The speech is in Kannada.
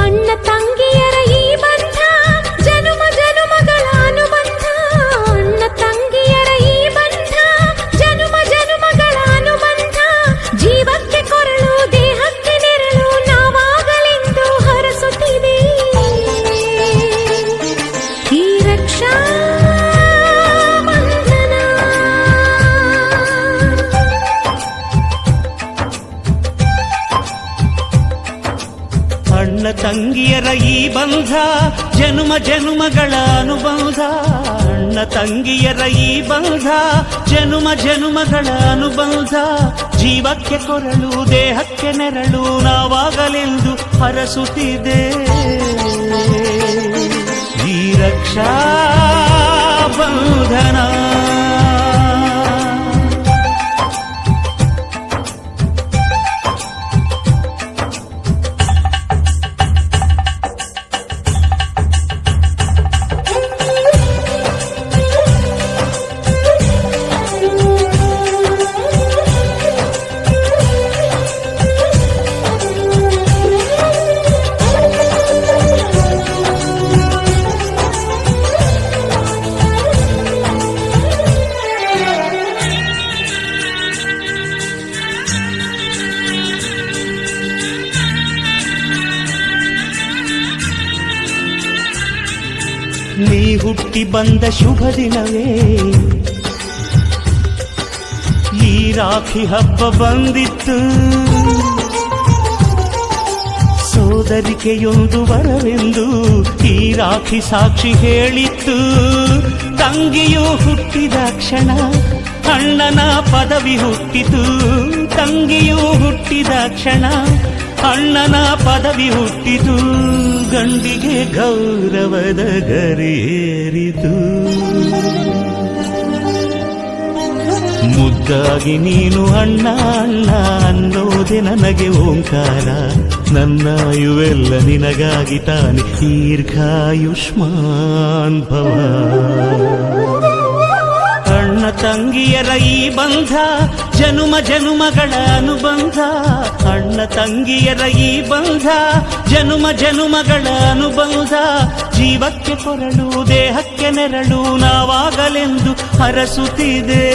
ಅಣ್ಣ ತಂಗಿಯರ ಈ ಬಂಧ ಜನುಮ ಜನುಮಗಳ ಅನುಬಂಧ. ಅಣ್ಣ ತಂಗಿಯರ ಈ ಬಂಧ ಜನುಮ ಜನುಮಗಳ ಅನುಬಂಧ. ಜೀವಕ್ಕೆ ಕೊರಳು ದೇಹಕ್ಕೆ ನೆರಳು ನಾವಾಗಲೆಂದು ಹರಸುತ್ತಿದೆ ಈ ರಕ್ಷಾ ಬಂಧನ. ಅಣ್ಣ ತಂಗಿಯರ ಈ ಬಂಧ ಜನುಮ ಜನುಮಗಳ ಅನುಬಂಧ. ಅಣ್ಣ ತಂಗಿಯರ ಈ ಬಂಧ ಜನುಮ ಜನುಮಗಳ ಅನುಬಂಧ. ಜೀವಕ್ಕೆ ಕೊರಳು ದೇಹಕ್ಕೆ ನೆರಳು ನಾವಾಗಲೆಂದು ಹರಸುತ್ತಿದೆ ಈ ರಕ್ಷಾ ಬಂಧನ. ನೀ ಹುಟ್ಟಿ ಬಂದ ಶುಭ ದಿನವೇ ಈ ರಾಖಿ ಹಬ್ಬ ಬಂದಿತ್ತು. ಸೋದರಿಕೆಯೊಂದು ವರವೆಂದು ಈ ರಾಖಿ ಸಾಕ್ಷಿ ಹೇಳಿತ್ತು. ತಂಗಿಯು ಹುಟ್ಟಿದ ಕ್ಷಣ ಅಣ್ಣನ ಪದವಿ ಹುಟ್ಟಿತು. ತಂಗಿಯು ಹುಟ್ಟಿದ ಕ್ಷಣ ಅಣ್ಣನ ಪದವಿ ಹುಟ್ಟಿತು. ಗಂಡಿಗೆ ಗೌರವದ ಗರಿಯೇರಿತು. ಮುದ್ದಾಗಿ ನೀನು ಅಣ್ಣ ಅಣ್ಣ ಅನ್ನೋದೆ ನನಗೆ ಓಂಕಾರ. ನನ್ನಾಯುವೆಲ್ಲ ನಿನಗಾಗಿ ತಾನೆ ದೀರ್ಘಾಯುಷ್ಮಾನ್ ಭವ. ಅಣ್ಣ ತಂಗಿಯರ ಈ ಬಂಧ ಜನುಮ ಜನುಮಗಳ ಅನುಬಂಧ. ಅಣ್ಣ ತಂಗಿಯರ ಈ ಬಂಧ ಜನುಮ ಜನುಮಗಳ ಅನುಬಂಧ. ಜೀವಕ್ಕೆ ಕೊರಳು ದೇಹಕ್ಕೆ ನೆರಳು ನಾವಾಗಲೆಂದು ಹರಸುತ್ತಿದೆ